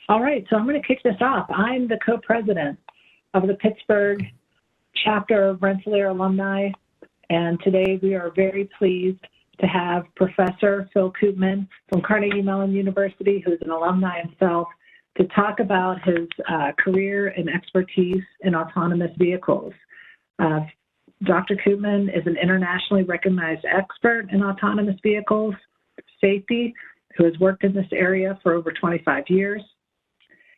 All right, so I'm going to kick this off. I'm the co-president of the Pittsburgh chapter of Rensselaer Alumni, and today we are very pleased to have Professor Phil Koopman from Carnegie Mellon University, who's an alumni himself, to talk about his career and expertise in autonomous vehicles. Dr. Koopman is an internationally recognized expert in autonomous vehicles safety who has worked in this area for over 25 years.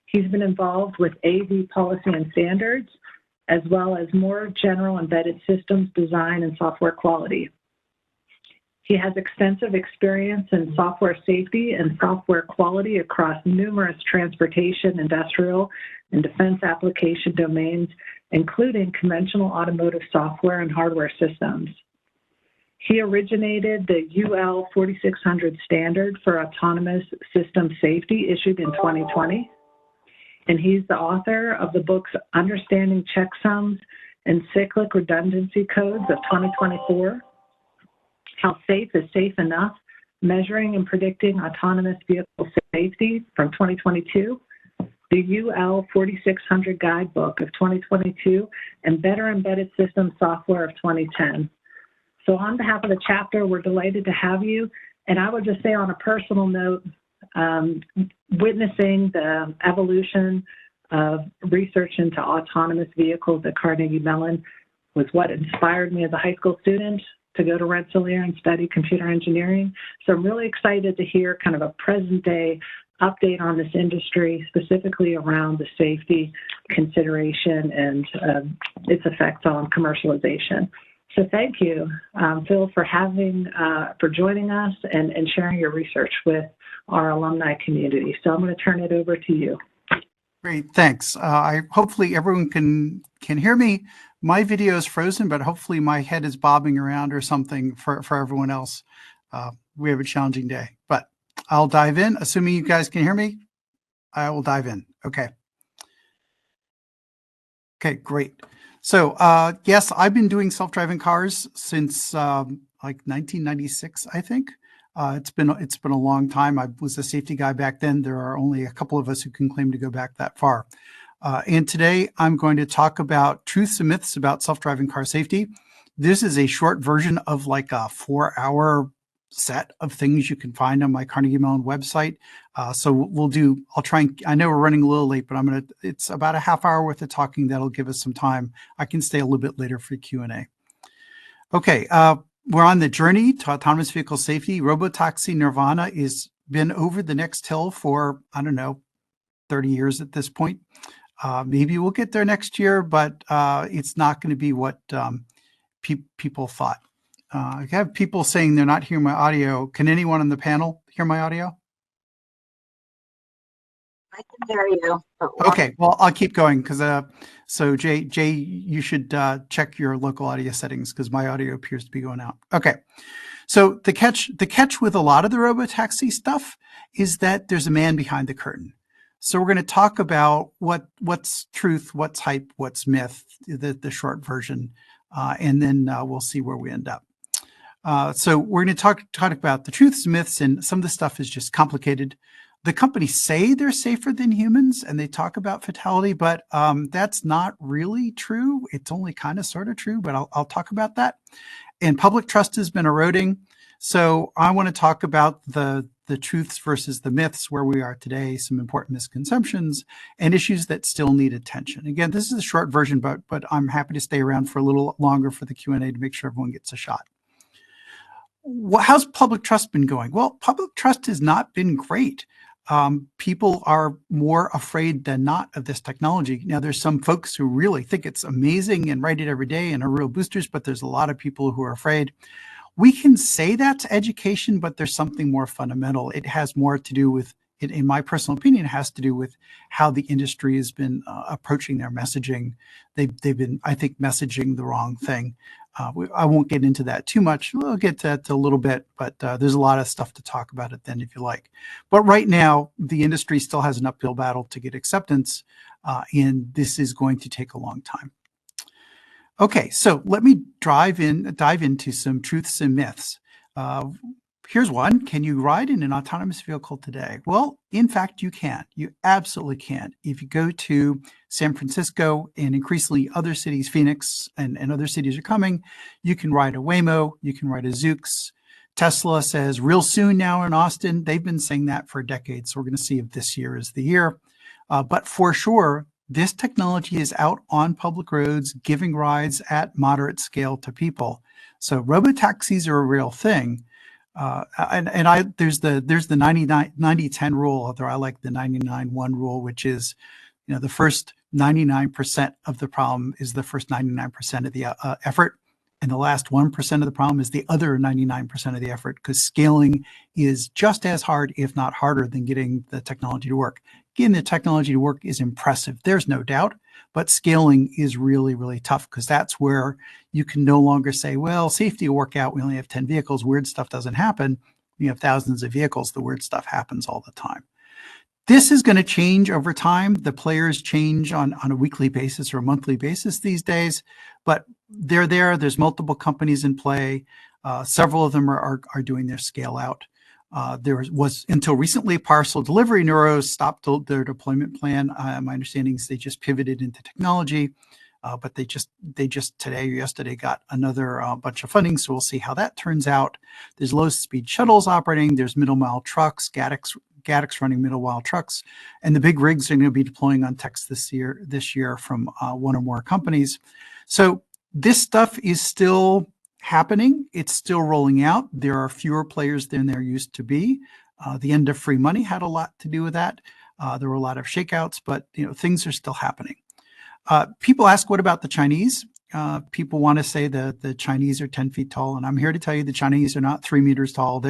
He's been involved with AV policy and standards, as well as more general embedded systems design and software quality. He has extensive experience in software safety and software quality across numerous transportation, industrial, and defense application domains, including conventional automotive software and hardware systems. He originated the UL 4600 standard for autonomous system safety issued in 2020. And he's the author of the books Understanding Checksums and Cyclic Redundancy Codes of 2024, How Safe is Safe Enough, Measuring and Predicting Autonomous Vehicle Safety from 2022, the UL 4600 Guidebook of 2022, and Better Embedded System Software of 2010. So on behalf of the chapter, we're delighted to have you. And I would just say on a personal note, witnessing the evolution of research into autonomous vehicles at Carnegie Mellon was what inspired me as a high school student to go to Rensselaer and study computer engineering. So I'm really excited to hear kind of a present day update on this industry, specifically around the safety consideration and its effects on commercialization. So thank you, Phil, for joining us and sharing your research with our alumni community. So I'm going to turn it over to you. Great, thanks. Hopefully everyone can hear me. My video is frozen, but hopefully my head is bobbing around or something for everyone else. We have a challenging day, but I'll dive in. Assuming you guys can hear me, I will dive in. Okay. Okay, great. So yes, I've been doing self-driving cars since like 1996, I think. It's been a long time. I was a safety guy back then. There are only a couple of us who can claim to go back that far. And today I'm going to talk about truths and myths about self-driving car safety. This is a short version of like a 4-hour set of things you can find on my Carnegie Mellon website. So I'll try and, I know we're running a little late, but it's about a half hour worth of talking. That'll give us some time. I can stay a little bit later for Q&A. Okay. We're on the journey to autonomous vehicle safety. Robotaxi nirvana is been over the next hill for, I don't know, 30 years at this point. Maybe we'll get there next year, but it's not going to be what people thought. I have people saying they're not hearing my audio. Can anyone on the panel hear my audio? I can hear you. Okay, well, I'll keep going because so Jay, you should check your local audio settings because my audio appears to be going out. Okay, so the catch with a lot of the robotaxi stuff is that there's a man behind the curtain. So we're going to talk about what's truth, what's hype, what's myth, the short version, and then we'll see where we end up. So we're going to talk about the truths, myths, and some of the stuff is just complicated. The companies say they're safer than humans and they talk about fatality, but that's not really true. It's only kind of sort of true, but I'll talk about that. And public trust has been eroding. So I want to talk about the truths versus the myths, where we are today, some important misconceptions and issues that still need attention. Again, this is a short version, but I'm happy to stay around for a little longer for the Q&A to make sure everyone gets a shot. How's public trust been going? Well, public trust has not been great. People are more afraid than not of this technology. Now, there's some folks who really think it's amazing and write it every day and are real boosters, but there's a lot of people who are afraid. We can say that's education, but there's something more fundamental. It has more to do with, in my personal opinion, it has to do with how the industry has been approaching their messaging. They've been, I think, messaging the wrong thing. I won't get into that too much. We'll get to that a little bit, but there's a lot of stuff to talk about it then if you like. But right now, the industry still has an uphill battle to get acceptance, and this is going to take a long time. Okay, so let me dive into some truths and myths. Here's one. Can you ride in an autonomous vehicle today? Well, in fact, you can. You absolutely can. If you go to San Francisco and increasingly other cities, Phoenix and other cities are coming, you can ride a Waymo, you can ride a Zoox. Tesla says real soon now in Austin. They've been saying that for decades. So we're going to see if this year is the year. But for sure, this technology is out on public roads, giving rides at moderate scale to people. So robotaxis are a real thing. There's the 90-10 rule, although I like the 99-1 rule, which is, the first 99% of the problem is the first 99% of the effort. And the last 1% of the problem is the other 99% of the effort, because scaling is just as hard, if not harder, than getting the technology to work. Getting the technology to work is impressive. There's no doubt. But scaling is really, really tough, because that's where you can no longer say, well, safety will work out. We only have 10 vehicles. Weird stuff doesn't happen. We have thousands of vehicles. The weird stuff happens all the time. This is going to change over time. The players change on a weekly basis or a monthly basis these days, but they're there. There's multiple companies in play. Several of them are doing their scale out. There was, until recently, parcel delivery neuros stopped their deployment plan. My understanding is they just pivoted into technology, but they just today or yesterday got another bunch of funding. So we'll see how that turns out. There's low-speed shuttles operating. There's middle-mile trucks, Gaddick's running middle-mile trucks, and the big rigs are going to be deploying on techs this year from one or more companies. So this stuff is still happening. It's still rolling out. There are fewer players than there used to be. The end of free money had a lot to do with that. There were a lot of shakeouts, but things are still happening. People ask, what about the Chinese? People want to say that the Chinese are 10 feet tall, and I'm here to tell you the Chinese are not 3 meters tall.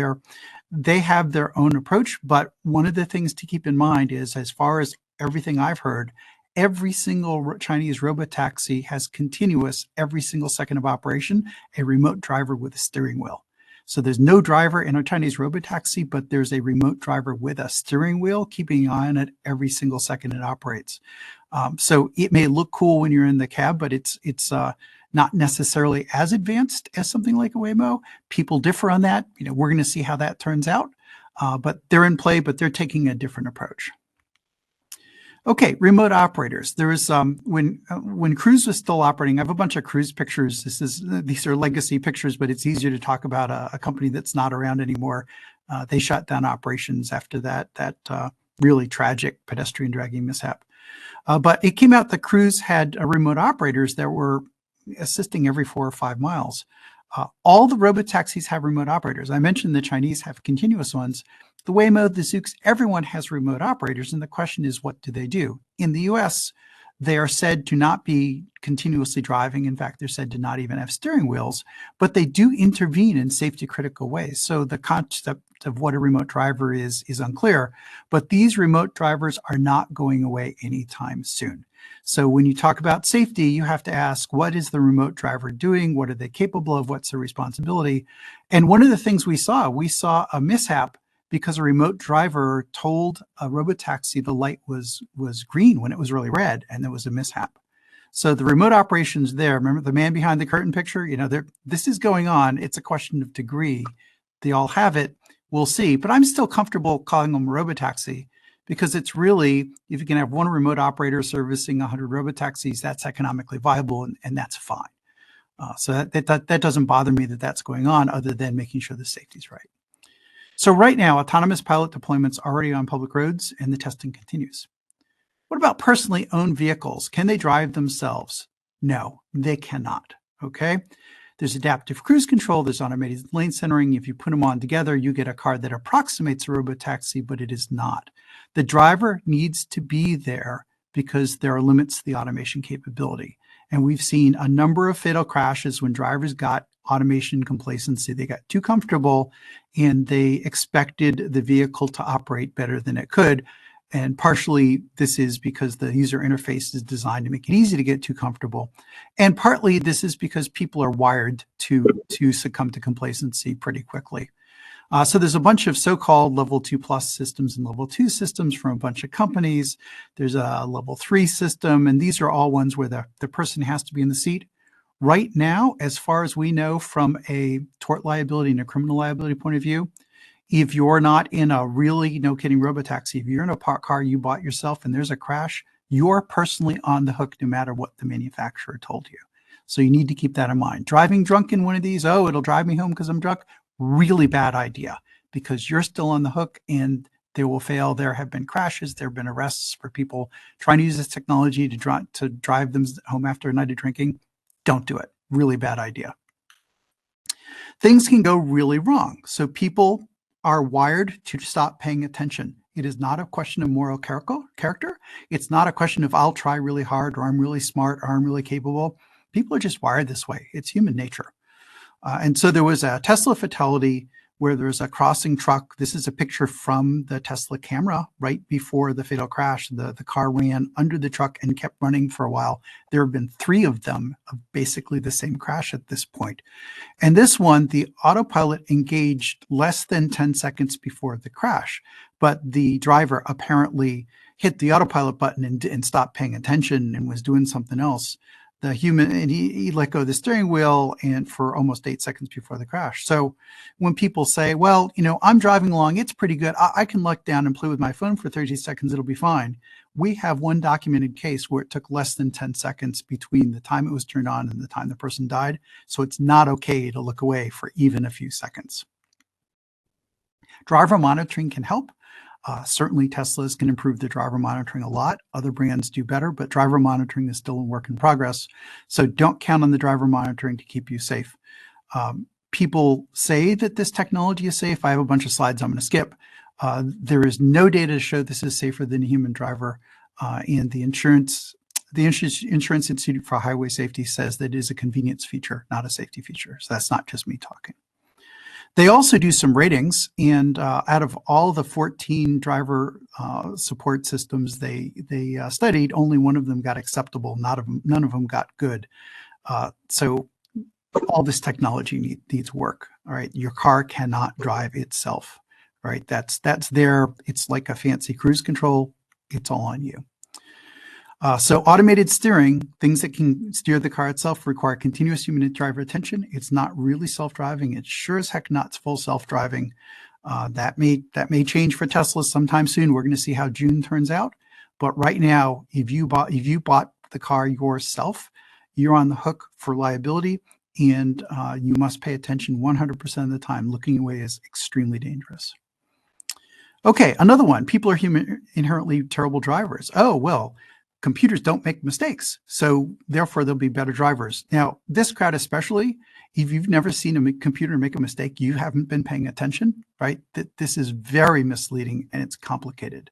They have their own approach, but one of the things to keep in mind is, as far as everything I've heard, every single Chinese robotaxi has continuous, every single second of operation, a remote driver with a steering wheel. So there's no driver in a Chinese robotaxi, but there's a remote driver with a steering wheel, keeping an eye on it every single second it operates. So it may look cool when you're in the cab, but it's not necessarily as advanced as something like a Waymo. People differ on that. We're going to see how that turns out. But they're in play, but they're taking a different approach. Okay, remote operators. There was when Cruise was still operating. I have a bunch of Cruise pictures. These are legacy pictures, but it's easier to talk about a company that's not around anymore. They shut down operations after that really tragic pedestrian dragging mishap. But it came out that Cruise had remote operators that were assisting every 4 or 5 miles. All the robotaxis have remote operators. I mentioned the Chinese have continuous ones. The Waymo, the Zoox, everyone has remote operators. And the question is, what do they do? In the US, they are said to not be continuously driving. In fact, they're said to not even have steering wheels, but they do intervene in safety critical ways. So the concept of what a remote driver is unclear, but these remote drivers are not going away anytime soon. So when you talk about safety, you have to ask, what is the remote driver doing? What are they capable of? What's their responsibility? And one of the things we saw a mishap because a remote driver told a robotaxi the light was green when it was really red, and there was a mishap. So the remote operations there, remember the man behind the curtain picture? This is going on. It's a question of degree. They all have it. We'll see. But I'm still comfortable calling them a robotaxi, because it's really, if you can have one remote operator servicing 100 robotaxis, that's economically viable, and that's fine. So that doesn't bother me that that's going on, other than making sure the safety's right. So right now, autonomous pilot deployments are already on public roads, and the testing continues. What about personally owned vehicles? Can they drive themselves? No, they cannot. Okay. There's adaptive cruise control. There's automated lane centering. If you put them on together, you get a car that approximates a robotaxi, but it is not. The driver needs to be there because there are limits to the automation capability. And we've seen a number of fatal crashes when drivers got automation complacency. They got too comfortable and they expected the vehicle to operate better than it could. And partially this is because the user interface is designed to make it easy to get too comfortable. And partly this is because people are wired to succumb to complacency pretty quickly. So there's a bunch of so-called level 2+ systems and level 2 systems from a bunch of companies. There's a level 3 system, and these are all ones where the person has to be in the seat. Right now, as far as we know from a tort liability and a criminal liability point of view, if you're not in a really, no kidding, robotaxi, if you're in a car you bought yourself and there's a crash, you're personally on the hook no matter what the manufacturer told you. So you need to keep that in mind. Driving drunk in one of these, oh, it'll drive me home because I'm drunk, really bad idea, because you're still on the hook and they will fail. There have been crashes. There have been arrests for people trying to use this technology to drive them home after a night of drinking. Don't do it. Really bad idea. Things can go really wrong. So people are wired to stop paying attention. It is not a question of moral character. It's not a question of I'll try really hard, or I'm really smart, or I'm really capable. People are just wired this way. It's human nature. And so there was a Tesla fatality where there's a crossing truck. This is a picture from the Tesla camera right before the fatal crash. The car ran under the truck and kept running for a while. There have been 3 of them of basically the same crash at this point. And this one, the autopilot engaged less than 10 seconds before the crash, but the driver apparently hit the autopilot button and stopped paying attention and was doing something else. The human, and he let go of the steering wheel and for almost 8 seconds before the crash. So when people say, well, I'm driving along, it's pretty good. I can look down and play with my phone for 30 seconds. It'll be fine. We have one documented case where it took less than 10 seconds between the time it was turned on and the time the person died. So it's not okay to look away for even a few seconds. Driver monitoring can help. Certainly Teslas can improve the driver monitoring a lot. Other brands do better, but driver monitoring is still a work in progress. So don't count on the driver monitoring to keep you safe. People say that this technology is safe. I have a bunch of slides I'm going to skip. There is no data to show this is safer than a human driver. And the Insurance Institute for Highway Safety says that it is a convenience feature, not a safety feature. So that's not just me talking. They also do some ratings, and out of all the 14 driver support systems they studied, only one of them got acceptable. None of them got good. So all this technology needs work. All right, your car cannot drive itself. All right, that's there. It's like a fancy cruise control. It's all on you. So automated steering, things that can steer the car itself, require continuous human driver attention. It's not really self-driving. It's sure as heck not full self-driving. That may change for Tesla sometime soon. We're going to see how June turns out. But right now, if you bought the car yourself, you're on the hook for liability, and you must pay attention 100% of the time. Looking away is extremely dangerous. Okay, another one. People are inherently terrible drivers. Oh, well, computers don't make mistakes, so therefore they'll be better drivers. Now, this crowd especially, if you've never seen a computer make a mistake, you haven't been paying attention, right? This is very misleading and it's complicated.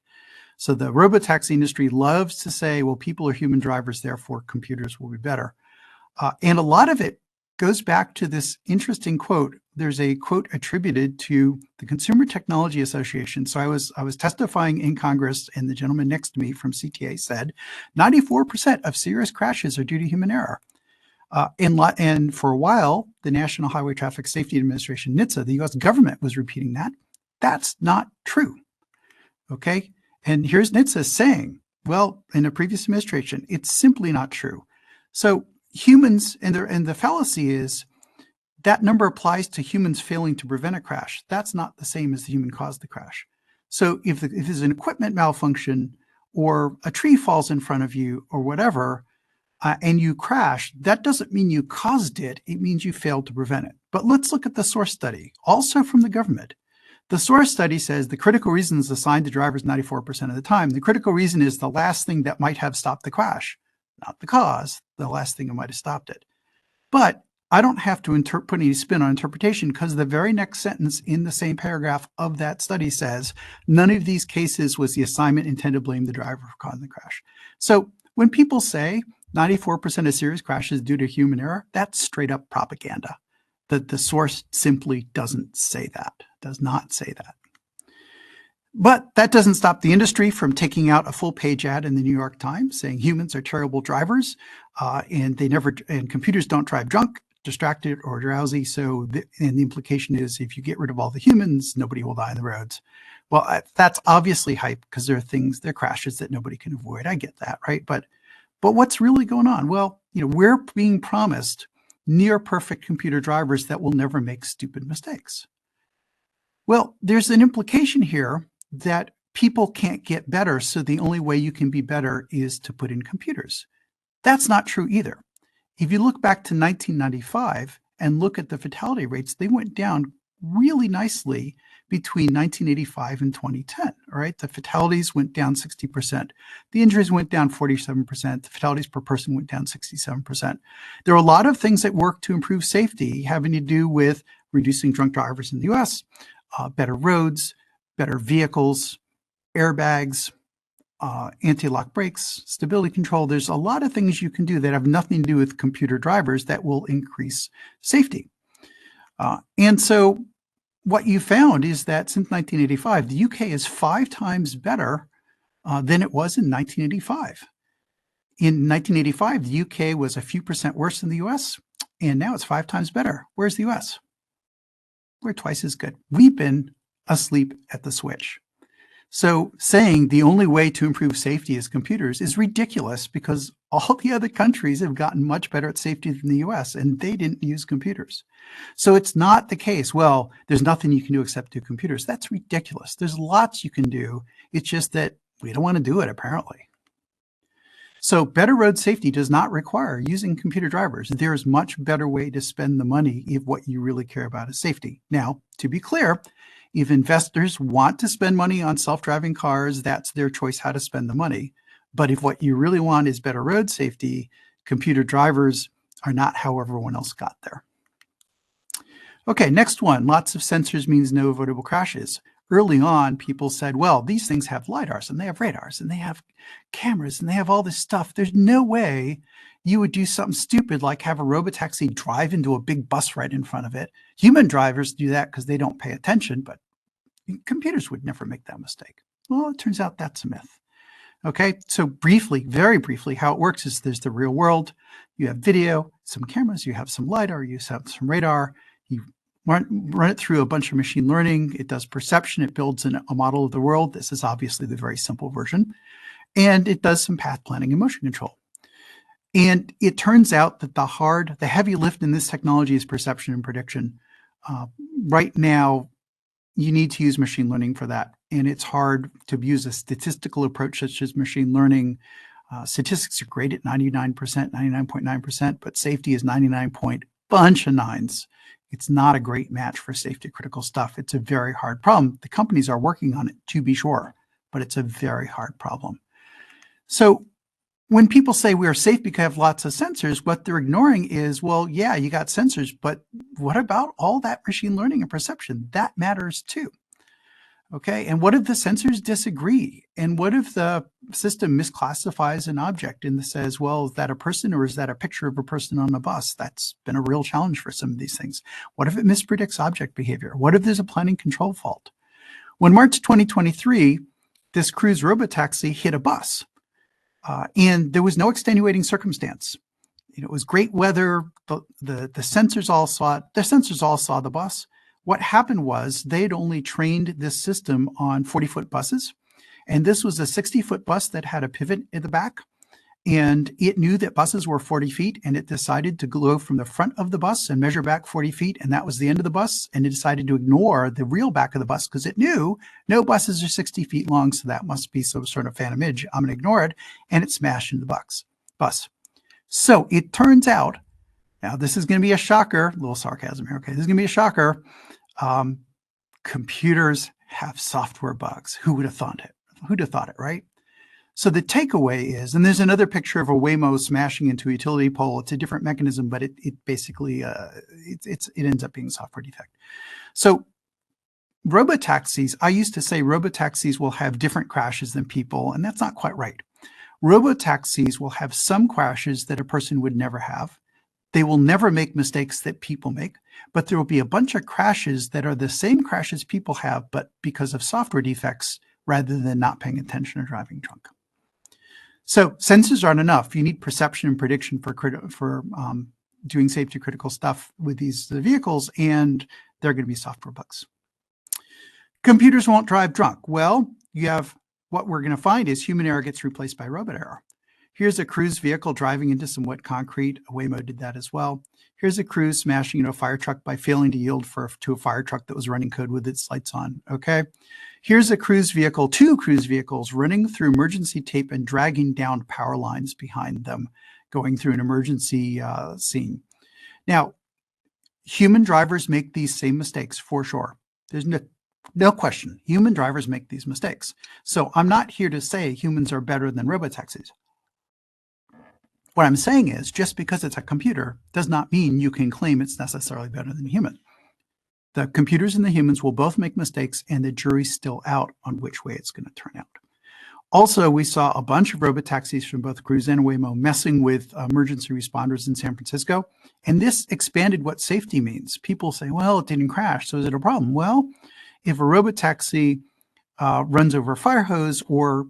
So the robotaxi industry loves to say, well, people are human drivers, therefore computers will be better. And a lot of it goes back to this interesting quote. There's a quote attributed to the Consumer Technology Association. So I was testifying in Congress, and the gentleman next to me from CTA said 94% of serious crashes are due to human error. And for a while, the National Highway Traffic Safety Administration, NHTSA, the US government, was repeating that. That's not true. Okay. And here's NHTSA saying, well, in a previous administration, it's simply not true. So humans, and the fallacy is that number applies to humans failing to prevent a crash. That's not the same as the human caused the crash. So if there's an equipment malfunction or a tree falls in front of you or whatever, and you crash, that doesn't mean you caused it. It means you failed to prevent it. But let's look at the source study, also from the government. The source study says the critical reason is assigned to drivers 94% of the time. The critical reason is the last thing that might have stopped the crash, not the cause, the last thing that might have stopped it. But I don't have to put any spin on interpretation, because the very next sentence in the same paragraph of that study says, none of these cases was the assignment intended to blame the driver for causing the crash. So when people say 94% of serious crashes due to human error, that's straight up propaganda. The source simply doesn't say that, does not say that. But that doesn't stop the industry from taking out a full page ad in the New York Times saying humans are terrible drivers, and computers don't drive drunk, distracted, or drowsy. And the implication is if you get rid of all the humans, nobody will die on the roads. Well, that's obviously hype, because there are crashes that nobody can avoid. I get that, right? But what's really going on? Well, we're being promised near perfect computer drivers that will never make stupid mistakes. Well, there's an implication here that people can't get better, so the only way you can be better is to put in computers. That's not true either. If you look back to 1995 and look at the fatality rates, they went down really nicely between 1985 and 2010. All right, the fatalities went down 60%. The injuries went down 47%. The fatalities per person went down 67%. There are a lot of things that work to improve safety having to do with reducing drunk drivers in the US, better roads, better vehicles, airbags, anti-lock brakes, stability control. There's a lot of things you can do that have nothing to do with computer drivers that will increase safety. And so what you found is that since 1985, the UK is 5 times better than it was in 1985. In 1985, the UK was a few percent worse than the US, and now it's 5 times better. Where's the US? We're twice as good. We've been asleep at the switch. So saying the only way to improve safety is computers is ridiculous because all the other countries have gotten much better at safety than the US, and they didn't use computers. So it's not the case, well, there's nothing you can do except do computers. That's ridiculous. There's lots you can do. It's just that we don't want to do it, apparently. So better road safety does not require using computer drivers. There's much better way to spend the money if what you really care about is safety. Now, to be clear, if investors want to spend money on self-driving cars, that's their choice how to spend the money. But if what you really want is better road safety, computer drivers are not how everyone else got there. Okay, next one. Lots of sensors means no avoidable crashes. Early on, people said, well, these things have LiDARs and they have radars and they have cameras and they have all this stuff. There's no way you would do something stupid like have a robotaxi drive into a big bus right in front of it. Human drivers do that because they don't pay attention, but computers would never make that mistake. Well, it turns out that's a myth. Okay, so briefly, very briefly, how it works is there's the real world. You have video, some cameras, you have some LiDAR, you have some radar. You run it through a bunch of machine learning. It does perception. It builds a model of the world. This is obviously the very simple version. And it does some path planning and motion control. And it turns out that the heavy lift in this technology is perception and prediction. Right now, you need to use machine learning for that. And it's hard to use a statistical approach such as machine learning. Statistics are great at 99%, 99.9%, but safety is 99 point bunch of nines. It's not a great match for safety critical stuff. It's a very hard problem. The companies are working on it, to be sure, but it's a very hard problem. So when people say we are safe because we have lots of sensors, what they're ignoring is, well, yeah, you got sensors, but what about all that machine learning and perception? That matters too. Okay, and what if the sensors disagree? And what if the system misclassifies an object and says, well, is that a person or is that a picture of a person on a bus? That's been a real challenge for some of these things. What if it mispredicts object behavior? What if there's a planning control fault? When March 2023, this Cruise robotaxi hit a bus and there was no extenuating circumstance. It was great weather. The sensors all saw it. The sensors all saw the bus. What happened was they'd only trained this system on 40-foot buses. And this was a 60-foot bus that had a pivot in the back. And it knew that buses were 40 feet. And it decided to go from the front of the bus and measure back 40 feet. And that was the end of the bus. And it decided to ignore the real back of the bus because it knew no buses are 60 feet long. So that must be some sort of phantom image. I'm going to ignore it. And it smashed into the bus. So it turns out, now this is going to be a shocker, a little sarcasm here. Okay, this is going to be a shocker. Computers have software bugs. Who would have thought it? Who'd have thought it, right? So the takeaway is, and there's another picture of a Waymo smashing into a utility pole. It's a different mechanism, but it basically it ends up being a software defect. So robotaxis, I used to say robotaxis will have different crashes than people, and that's not quite right. Robotaxis will have some crashes that a person would never have. They will never make mistakes that people make, but there will be a bunch of crashes that are the same crashes people have, but because of software defects rather than not paying attention or driving drunk. So sensors aren't enough. You need perception and prediction for doing safety critical stuff with these vehicles, and they're going to be software bugs. Computers won't drive drunk. Well, you have what we're going to find is human error gets replaced by robot error. Here's a cruise vehicle driving into some wet concrete. A Waymo did that as well. Here's a cruise smashing into a fire truck by failing to yield to a fire truck that was running code with its lights on. Okay. Here's a cruise vehicle, two cruise vehicles running through emergency tape and dragging down power lines behind them, going through an emergency scene. Now, human drivers make these same mistakes for sure. There's no question. Human drivers make these mistakes. So I'm not here to say humans are better than robotaxis. What I'm saying is just because it's a computer does not mean you can claim it's necessarily better than human. The computers and the humans will both make mistakes, and the jury's still out on which way it's going to turn out. Also, we saw a bunch of robotaxis from both Cruise and Waymo messing with emergency responders in San Francisco, and this expanded what safety means. People say, well, it didn't crash, so is it a problem? Well, if a robotaxi runs over a fire hose or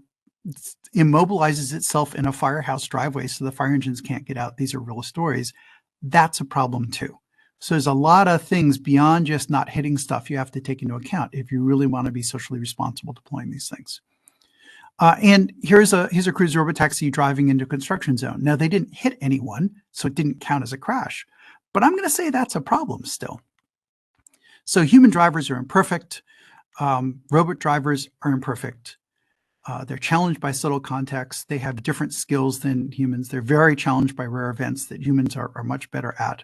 immobilizes itself in a firehouse driveway so the fire engines can't get out, these are real stories, that's a problem too. So there's a lot of things beyond just not hitting stuff you have to take into account if you really want to be socially responsible deploying these things. And here's a cruise robotaxi driving into a construction zone. Now, they didn't hit anyone, so it didn't count as a crash. But I'm going to say that's a problem still. So human drivers are imperfect. Robot drivers are imperfect. They're challenged by subtle contexts. They have different skills than humans. They're very challenged by rare events that humans are much better at.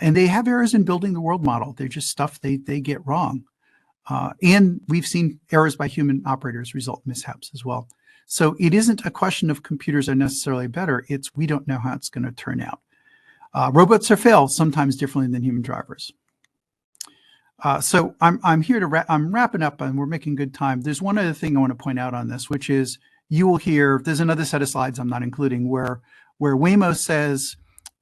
And they have errors in building the world model. They're just stuff they get wrong. And we've seen errors by human operators result in mishaps as well. So it isn't a question of computers are necessarily better. It's we don't know how it's going to turn out. Robots are failed sometimes differently than human drivers. So I'm here to I'm wrapping up, and we're making good time. There's one other thing I want to point out on this, which is you will hear there's another set of slides I'm not including where Waymo says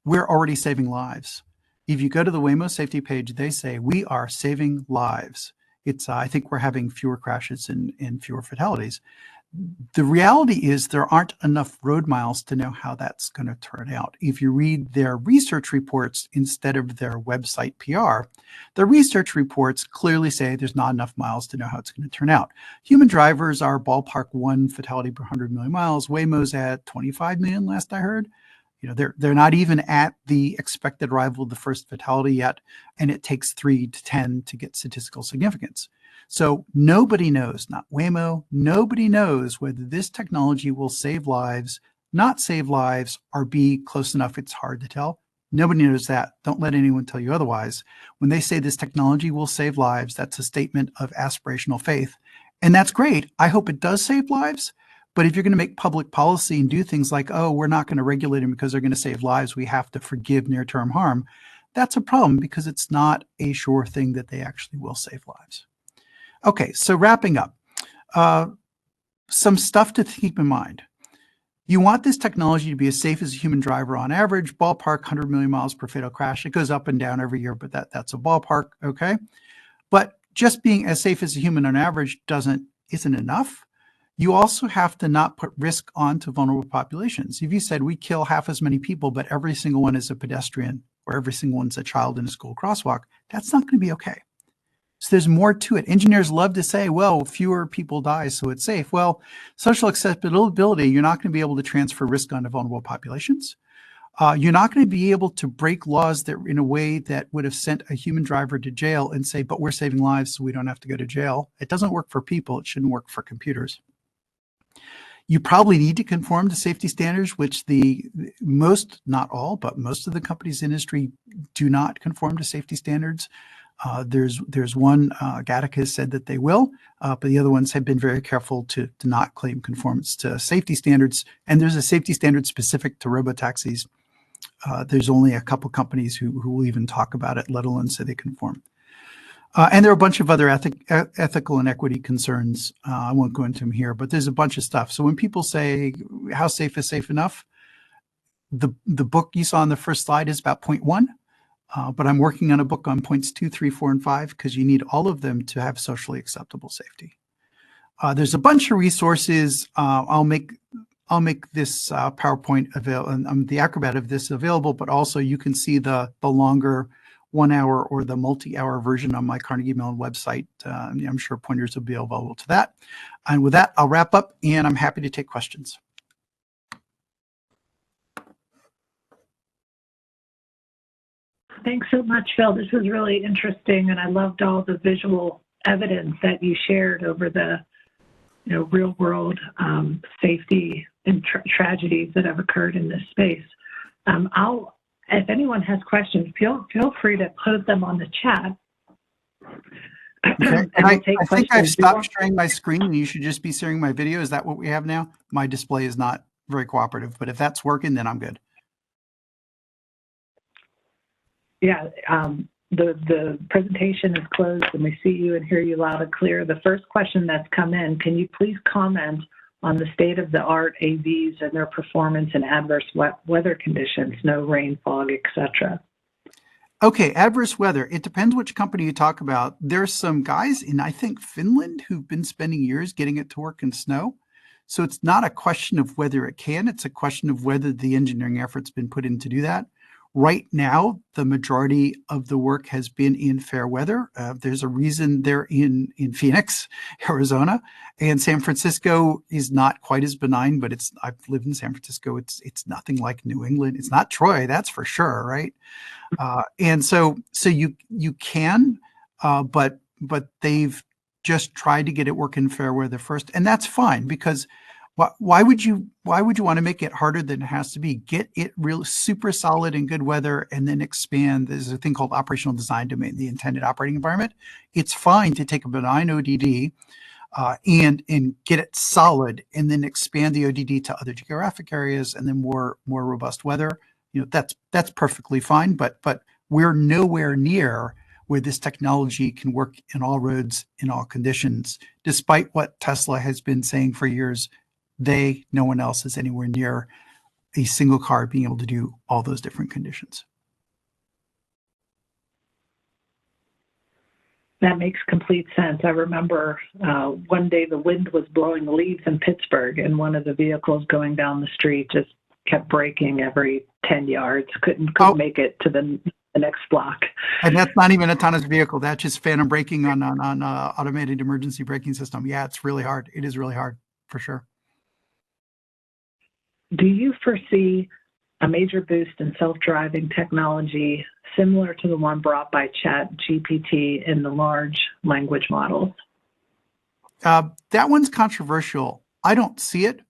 we're already saving lives. If you go to the Waymo safety page, they say we are saving lives. It's I think we're having fewer crashes and fewer fatalities. The reality is there aren't enough road miles to know how that's going to turn out. If you read their research reports instead of their website PR, the research reports clearly say there's not enough miles to know how it's going to turn out. Human drivers are ballpark 1 fatality per 100 million miles. Waymo's at 25 million last I heard. You know, they're not even at the expected arrival of the first fatality yet, and it takes 3 to 10 to get statistical significance. So nobody knows, not Waymo, nobody knows whether this technology will save lives, not save lives, or be close enough it's hard to tell. Nobody knows that. Don't let anyone tell you otherwise. When they say this technology will save lives, that's a statement of aspirational faith. And that's great. I hope it does save lives. But if you're going to make public policy and do things like, oh, we're not going to regulate them because they're going to save lives, we have to forgive near-term harm, that's a problem because it's not a sure thing that they actually will save lives. Okay, so wrapping up, some stuff to keep in mind. You want this technology to be as safe as a human driver on average, ballpark 100 million miles per fatal crash. It goes up and down every year, but that's a ballpark, okay? But just being as safe as a human on average isn't enough. You also have to not put risk onto vulnerable populations. If you said we kill half as many people, but every single one is a pedestrian or every single one's a child in a school crosswalk, that's not going to be okay. So there's more to it. Engineers love to say, well, fewer people die, so it's safe. Well, social acceptability, you're not going to be able to transfer risk onto vulnerable populations. You're not going to be able to break laws that in a way that would have sent a human driver to jail and say, but we're saving lives, so we don't have to go to jail. It doesn't work for people. It shouldn't work for computers. You probably need to conform to safety standards, which most, not all, but most of the companies in industry do not conform to safety standards. There's one, Gattaca has said that they will, but the other ones have been very careful to not claim conformance to safety standards. And there's a safety standard specific to robotaxis. There's only a couple companies who will even talk about it, let alone say they conform. And there are a bunch of other ethical and equity concerns. I won't go into them here, but there's a bunch of stuff. So when people say, how safe is safe enough? The book you saw on the first slide is about point 1, but I'm working on a book on points 2, 3, 4, and 5, because you need all of them to have socially acceptable safety. There's a bunch of resources. I'll make this PowerPoint available, and the Acrobat of this available, but also you can see the longer 1 hour or the multi-hour version on my Carnegie Mellon website. I'm sure pointers will be available to that. And with that, I'll wrap up, and I'm happy to take questions. Thanks so much, Phil. This was really interesting, and I loved all the visual evidence that you shared over the real world safety and tragedies that have occurred in this space. If anyone has questions, feel free to put them on the chat. Okay. And I think I've stopped sharing my screen, and you should just be sharing my video. Is that what we have now? My display is not very cooperative, but if that's working, then I'm good. Yeah, the presentation is closed, and we see you and hear you loud and clear. The first question that's come in, can you please comment on the state-of-the-art AVs and their performance in adverse weather conditions, snow, rain, fog, etc.? Okay, adverse weather. It depends which company you talk about. There's some guys in, I think, Finland who've been spending years getting it to work in snow. So it's not a question of whether it can, it's a question of whether the engineering effort's been put in to do that. Right now, the majority of the work has been in fair weather. There's a reason they're in Phoenix, Arizona, and San Francisco is not quite as benign, but I've lived in San Francisco. It's nothing like New England. It's not Troy, that's for sure, right? And so you can, but they've just tried to get it working fair weather first, and that's fine, because why would you want to make it harder than it has to be? Get it real super solid in good weather, and then expand. There's a thing called operational design domain, the intended operating environment. It's fine to take a benign ODD and get it solid, and then expand the ODD to other geographic areas, and then more robust weather. That's perfectly fine, but we're nowhere near where this technology can work in all roads, in all conditions, despite what Tesla has been saying for years. No one else is anywhere near a single car being able to do all those different conditions. That makes complete sense. I remember one day the wind was blowing leaves in Pittsburgh, and one of the vehicles going down the street just kept braking every 10 yards, couldn't make it to the next block. And that's not even a autonomous vehicle. That's just phantom braking on automated emergency braking system. Yeah, it's really hard. It is really hard, for sure. Do you foresee a major boost in self-driving technology similar to the one brought by ChatGPT in the large language models? That one's controversial. I don't see it,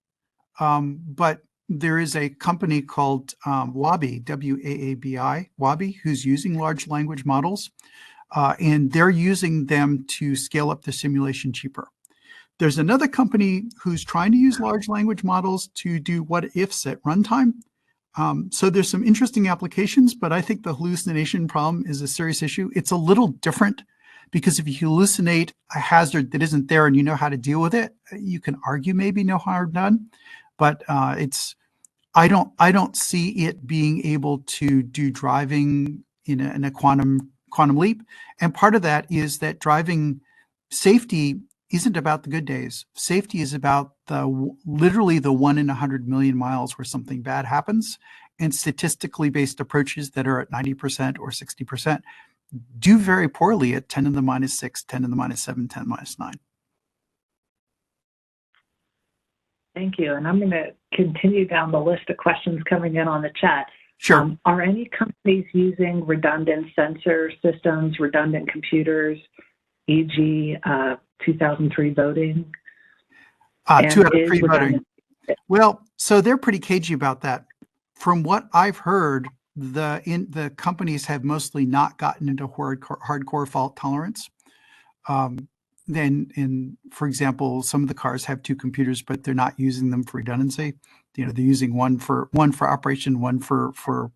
but there is a company called Waabi, W-A-A-B-I, Waabi, who's using large language models, and they're using them to scale up the simulation cheaper. There's another company who's trying to use large language models to do what-ifs at runtime. So there's some interesting applications, but I think the hallucination problem is a serious issue. It's a little different, because if you hallucinate a hazard that isn't there and you know how to deal with it, you can argue maybe no harm done. But I don't see it being able to do driving in a quantum leap. And part of that is that driving safety isn't about the good days. Safety is about literally the 1 in 100 million miles where something bad happens, and statistically based approaches that are at 90% or 60% do very poorly at 10 to the minus 6, 10 to the minus 7, 10 minus 9. Thank you. And I'm going to continue down the list of questions coming in on the chat. Sure. Are any companies using redundant sensor systems, redundant computers, e.g., 2003 voting? 2 out of 3 voting. Well, so they're pretty cagey about that. From what I've heard, the companies have mostly not gotten into hardcore fault tolerance. Then, for example, some of the cars have 2 computers, but they're not using them for redundancy. They're using one for operation, one for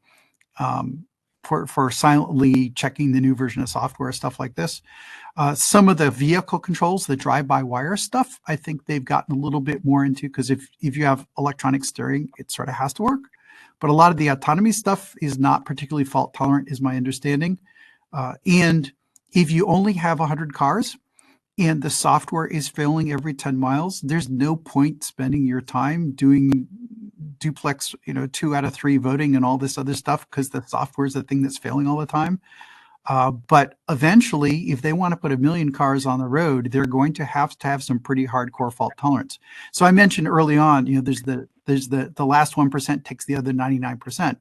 silently checking the new version of software, stuff like this. Some of the vehicle controls, the drive-by-wire stuff, I think they've gotten a little bit more into, because if you have electronic steering, it sort of has to work. But a lot of the autonomy stuff is not particularly fault tolerant, is my understanding. And if you only have 100 cars and the software is failing every 10 miles, there's no point spending your time doing duplex, 2 out of 3 voting and all this other stuff, because the software is the thing that's failing all the time. But eventually, if they want to put 1 million cars on the road, they're going to have some pretty hardcore fault tolerance. So I mentioned early on, there's the last 1% takes the other 99%.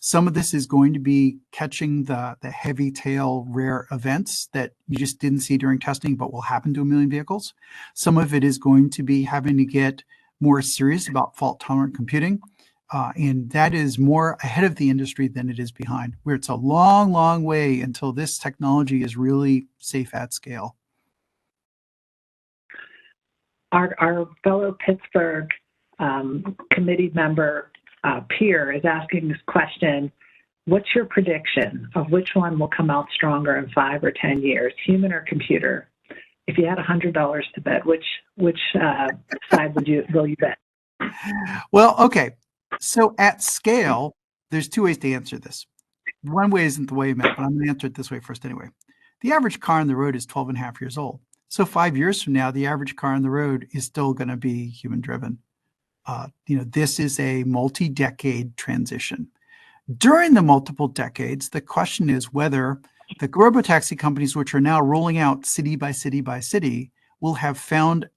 Some of this is going to be catching the heavy tail rare events that you just didn't see during testing, but will happen to a million vehicles. Some of it is going to be having to get more serious about fault tolerant computing. And that is more ahead of the industry than it is behind, where it's a long, long way until this technology is really safe at scale. Our fellow Pittsburgh committee member peer is asking this question: what's your prediction of which one will come out stronger in 5 or 10 years, human or computer? If you had $100 to bet, which side will you bet? Well, okay. So at scale, there's two ways to answer this. One way isn't the way you meant, but I'm going to answer it this way first anyway. The average car on the road is 12 and a half years old. So 5 years from now, the average car on the road is still going to be human driven. This is a multi-decade transition. During the multiple decades, the question is whether the robotaxi companies, which are now rolling out city by city by city, will have found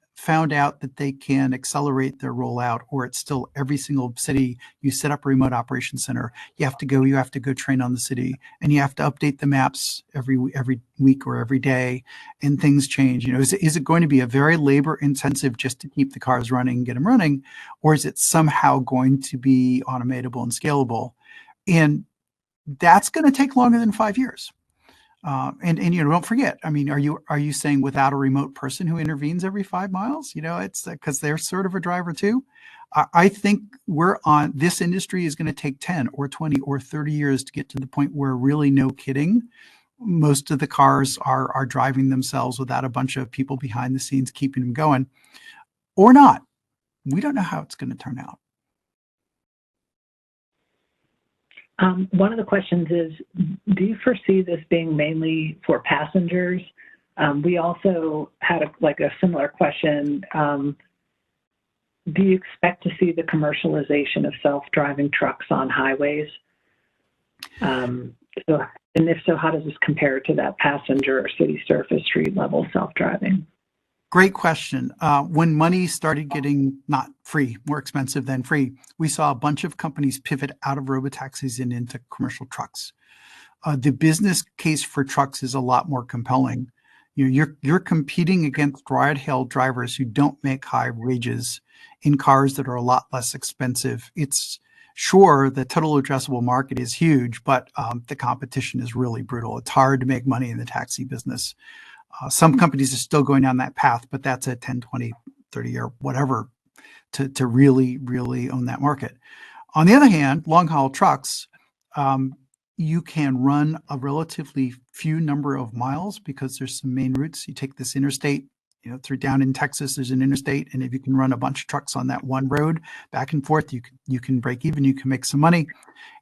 out that they can accelerate their rollout, or it's still every single city you set up a remote operations center. You have to go train on the city, and you have to update the maps every week or every day, and things change. Is it going to be a very labor intensive just to keep the cars running, get them running, or is it somehow going to be automatable and scalable? And that's going to take longer than 5 years. And don't forget, I mean, are you saying without a remote person who intervenes every 5 miles? It's because they're sort of a driver too. I think this industry is going to take 10 or 20 or 30 years to get to the point where, really, no kidding, most of the cars are driving themselves without a bunch of people behind the scenes keeping them going, or not. We don't know how it's going to turn out. One of the questions is, do you foresee this being mainly for passengers? We also had a similar question. Do you expect to see the commercialization of self-driving trucks on highways? And if so, how does this compare to that passenger or city surface street level self-driving? Great question. When money started getting not free, more expensive than free, we saw a bunch of companies pivot out of robotaxis and into commercial trucks. The business case for trucks is a lot more compelling. You're competing against ride-hail drivers who don't make high wages in cars that are a lot less expensive. It's sure the total addressable market is huge, but the competition is really brutal. It's hard to make money in the taxi business. Some companies are still going down that path, but that's a 10, 20, 30 year whatever to really, really own that market. On the other hand, long-haul trucks, you can run a relatively few number of miles because there's some main routes. You take this interstate, through down in Texas, there's an interstate, and if you can run a bunch of trucks on that one road back and forth, you can break even, you can make some money.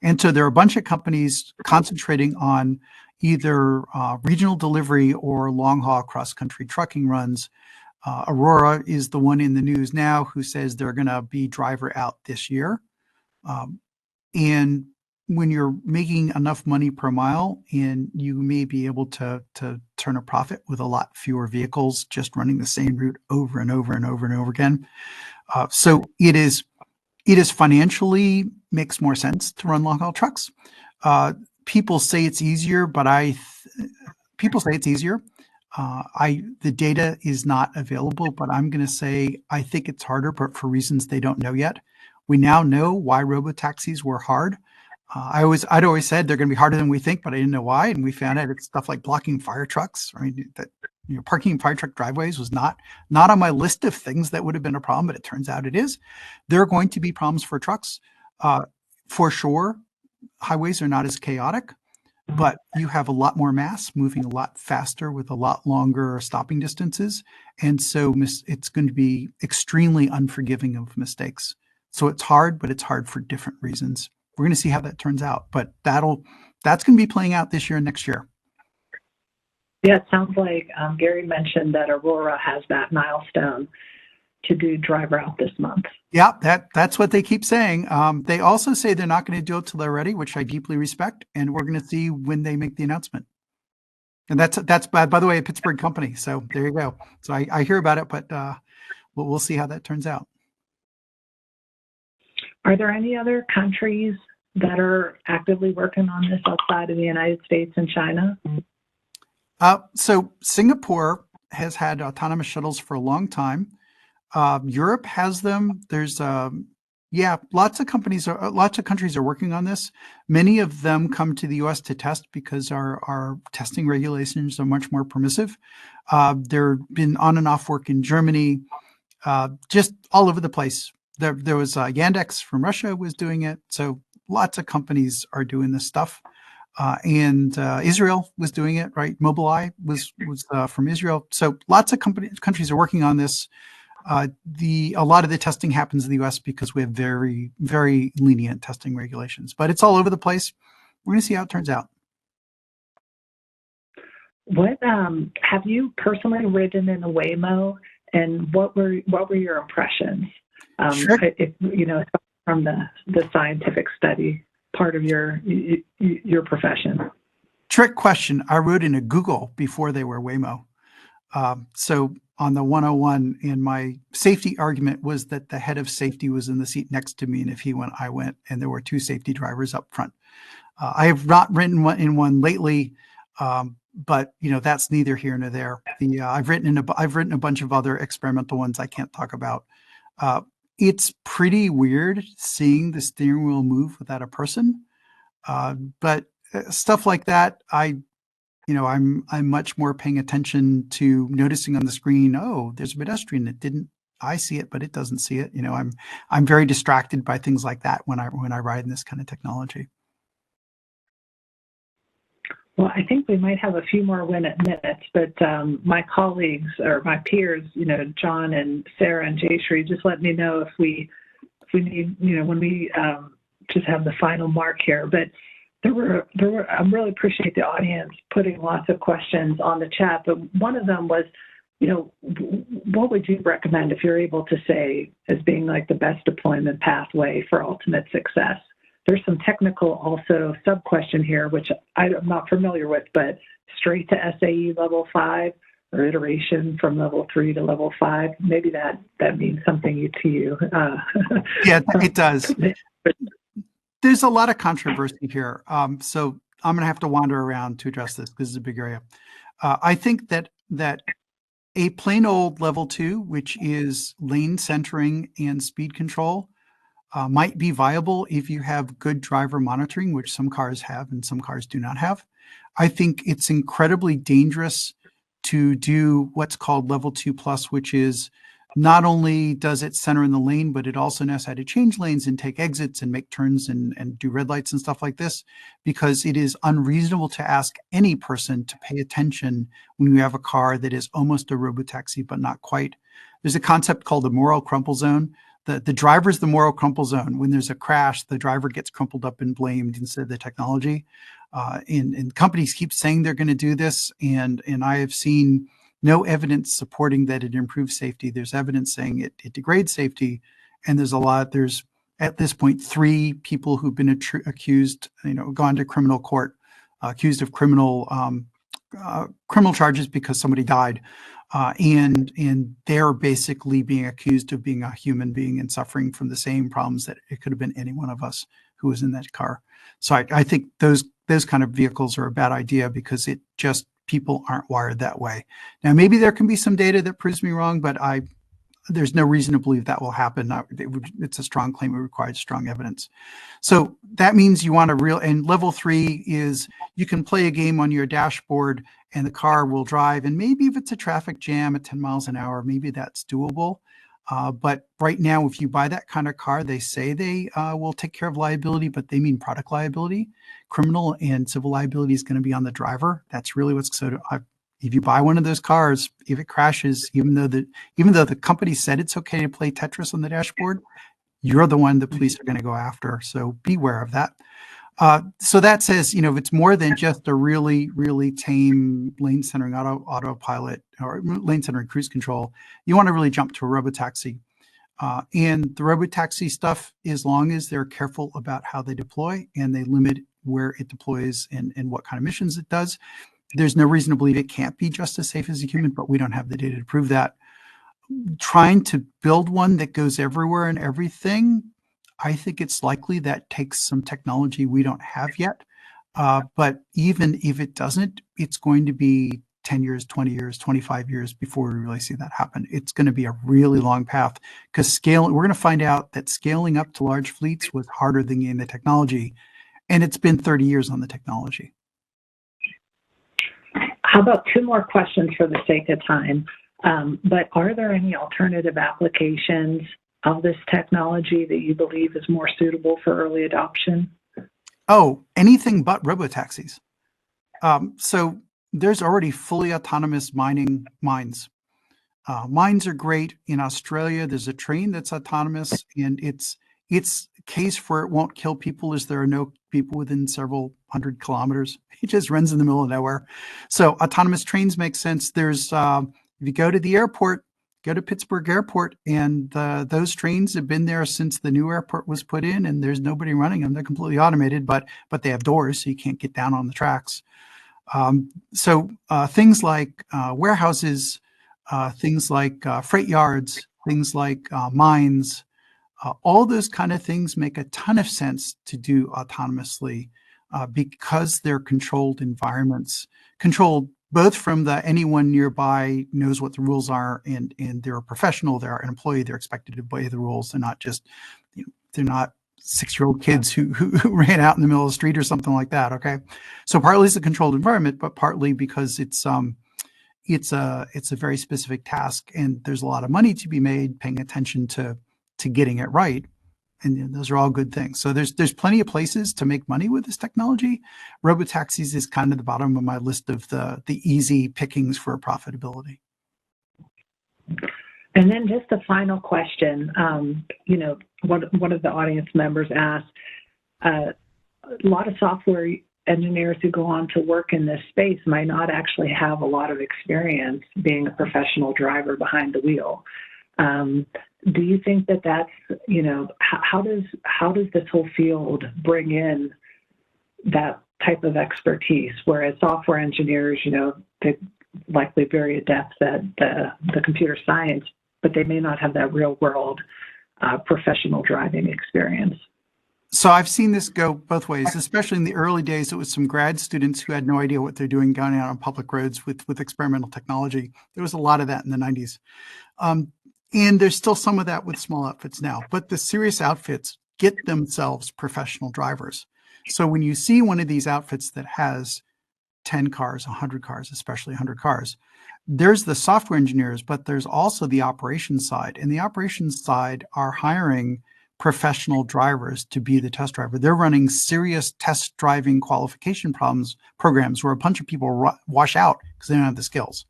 And so there are a bunch of companies concentrating on either regional delivery or long-haul cross-country trucking runs. Aurora is the one in the news now who says they're going to be driver out this year. And when you're making enough money per mile, and you may be able to turn a profit with a lot fewer vehicles just running the same route over and over and over and over again. So it is financially makes more sense to run long-haul trucks. People say it's easier, but people say it's easier. The data is not available, but I'm going to say I think it's harder, but for reasons they don't know yet. We now know why robotaxis were hard. I'd always said they're going to be harder than we think, but I didn't know why. And we found out it's stuff like blocking fire trucks. I mean, that parking in fire truck driveways was not on my list of things that would have been a problem, but it turns out it is. There are going to be problems for trucks, for sure. Highways are not as chaotic, but you have a lot more mass moving a lot faster with a lot longer stopping distances. And so it's going to be extremely unforgiving of mistakes. So it's hard, but it's hard for different reasons. We're going to see how that turns out, but that's going to be playing out this year and next year. Yeah, it sounds like Gary mentioned that Aurora has that milestone to do driver out this month. Yeah, that's what they keep saying. They also say they're not going to do it till they're ready, which I deeply respect, and we're going to see when they make the announcement. And that's by the way, a Pittsburgh company. So there you go. So I hear about it, but we'll see how that turns out. Are there any other countries that are actively working on this outside of the United States and China? So Singapore has had autonomous shuttles for a long time. Europe has them. There's lots of countries are working on this. Many of them come to the U.S. to test because our testing regulations are much more permissive. There have been on and off work in Germany, just all over the place. There was Yandex from Russia was doing it. So lots of companies are doing this stuff. And Israel was doing it, right? Mobileye was from Israel. So lots of countries are working on this. A lot of the testing happens in the U.S. because we have very, very lenient testing regulations, but it's all over the place. We're going to see how it turns out. What have you personally ridden in a Waymo, and what were your impressions? Sure. From the scientific study part of your profession. Trick question. I rode in a Google before they were Waymo. So on the 101, and my safety argument was that the head of safety was in the seat next to me, and if he went, I went, and there were two safety drivers up front. I have not ridden in one lately, but that's neither here nor there. I've written a bunch of other experimental ones I can't talk about. It's pretty weird seeing the steering wheel move without a person, but stuff like that, I'm much more paying attention to noticing on the screen, oh, there's a pedestrian that didn't, I see it, but it doesn't see it. I'm very distracted by things like that when I ride in this kind of technology. Well, I think we might have a few more minutes, but my colleagues or my peers, John and Sarah and Jayshree, just let me know if we need, when we just have the final mark here. But there were. I really appreciate the audience putting lots of questions on the chat. But one of them was, what would you recommend if you're able to say as being like the best deployment pathway for ultimate success? There's some technical also sub-question here, which I'm not familiar with, but straight to SAE level 5 or iteration from level 3 to level 5. Maybe that means something to you. Yeah, it does. There's a lot of controversy here. So I'm going to have to wander around to address this because it's a big area. I think that a plain old level 2, which is lane centering and speed control, might be viable if you have good driver monitoring, which some cars have and some cars do not have. I think it's incredibly dangerous to do what's called level 2+, which is not only does it center in the lane, but it also knows how to change lanes and take exits and make turns and do red lights and stuff like this, because it is unreasonable to ask any person to pay attention when you have a car that is almost a robotaxi, but not quite. There's a concept called the moral crumple zone. The driver's the moral crumple zone. When there's a crash, the driver gets crumpled up and blamed instead of the technology. And companies keep saying they're going to do this, and I have seen no evidence supporting that it improves safety. There's evidence saying it degrades safety, and there's at this point 3 people who've been accused, gone to criminal court, accused of criminal charges because somebody died. And they're basically being accused of being a human being and suffering from the same problems that it could have been any one of us who was in that car. So I think those kind of vehicles are a bad idea because people aren't wired that way. Now, maybe there can be some data that proves me wrong, but there's no reason to believe that will happen. It's a strong claim. It requires strong evidence. So that means you want and level 3 is you can play a game on your dashboard and the car will drive. And maybe if it's a traffic jam at 10 miles an hour, maybe that's doable. But right now, if you buy that kind of car, they say they will take care of liability, but they mean product liability. Criminal and civil liability is going to be on the driver. That's really if you buy one of those cars, if it crashes, even though the company said it's okay to play Tetris on the dashboard, you're the one the police are going to go after. So beware of that. So that says, if it's more than just a really, really tame lane centering autopilot or lane centering cruise control, you want to really jump to a robotaxi. And the robotaxi stuff, as long as they're careful about how they deploy and they limit where it deploys and what kind of missions it does, there's no reason to believe it can't be just as safe as a human, but we don't have the data to prove that. Trying to build one that goes everywhere and everything, I think it's likely that takes some technology we don't have yet. But even if it doesn't, it's going to be 10 years, 20 years, 25 years before we really see that happen. It's going to be a really long path because we're going to find out that scaling up to large fleets was harder than getting the technology. And it's been 30 years on the technology. How about two more questions for the sake of time? But are there any alternative applications of this technology that you believe is more suitable for early adoption? Oh, anything but robotaxis. So there's already fully autonomous mines. Mines are great. In Australia, there's a train that's autonomous, and its case for it won't kill people is there are no people within several hundred kilometers. It just runs in the middle of nowhere. So autonomous trains make sense. There's if you go to the airport, go to Pittsburgh Airport, and those trains have been there since the new airport was put in, and there's nobody running them. They're completely automated, but they have doors, so you can't get down on the tracks. So things like warehouses, things like freight yards, things like mines, all those kind of things make a ton of sense to do autonomously because they're controlled environments, controlled both from the anyone nearby knows what the rules are, and they're a professional, they're an employee, they're expected to obey the rules. They're not just, they're not 6-year-old kids who ran out in the middle of the street or something like that. Okay, so partly it's a controlled environment, but partly because it's a very specific task, and there's a lot of money to be made paying attention to getting it right. And those are all good things. So there's plenty of places to make money with this technology. Robotaxis is kind of the bottom of my list of the easy pickings for profitability. And then just a final question. One of the audience members asked, a lot of software engineers who go on to work in this space might not actually have a lot of experience being a professional driver behind the wheel. Do you think that that's, how does this whole field bring in that type of expertise? Whereas software engineers, they're likely very adept at the computer science, but they may not have that real world professional driving experience. So I've seen this go both ways, especially in the early days. It was some grad students who had no idea what they're doing going out on public roads with experimental technology. There was a lot of that in the 90s. And there's still some of that with small outfits now, but the serious outfits get themselves professional drivers. So when you see one of these outfits that has 10 cars, 100 cars, especially 100 cars, there's the software engineers, but there's also the operations side. And the operations side are hiring professional drivers to be the test driver. They're running serious test driving qualification programs where a bunch of people wash out because they don't have the skills.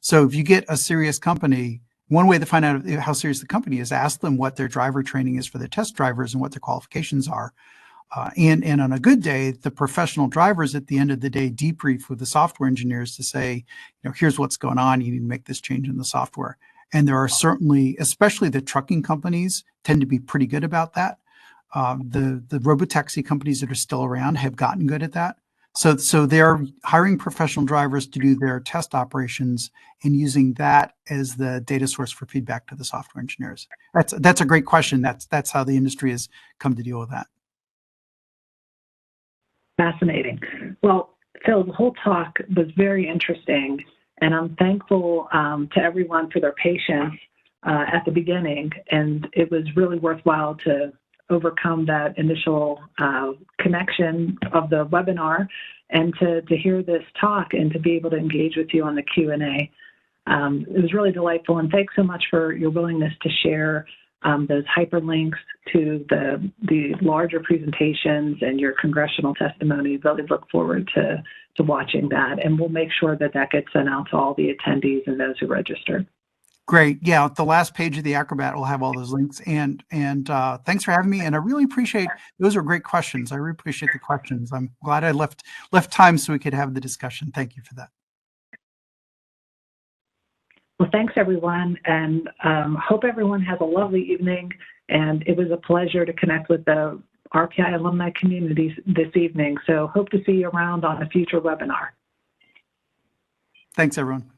So if you get a serious company, one way to find out how serious the company is, ask them what their driver training is for their test drivers and what their qualifications are. And on a good day, the professional drivers at the end of the day debrief with the software engineers to say, here's what's going on. You need to make this change in the software. And there are certainly, especially the trucking companies, tend to be pretty good about that. The robotaxi companies that are still around have gotten good at that. So they're hiring professional drivers to do their test operations and using that as the data source for feedback to the software engineers. That's a great question. That's how the industry has come to deal with that. Fascinating. Well, Phil, the whole talk was very interesting, and I'm thankful to everyone for their patience at the beginning, and it was really worthwhile to overcome that initial connection of the webinar and to hear this talk and to be able to engage with you on the Q&A. It was really delightful, and thanks so much for your willingness to share those hyperlinks to the larger presentations and your congressional testimony. Really look forward to watching that, and we'll make sure that that gets sent out to all the attendees and those who registered. Great. Yeah, the last page of the Acrobat will have all those links. And thanks for having me. And I really appreciate, those are great questions. I really appreciate the questions. I'm glad I left time so we could have the discussion. Thank you for that. Well, thanks everyone, and hope everyone has a lovely evening. And it was a pleasure to connect with the RPI alumni community this evening. So hope to see you around on a future webinar. Thanks, everyone.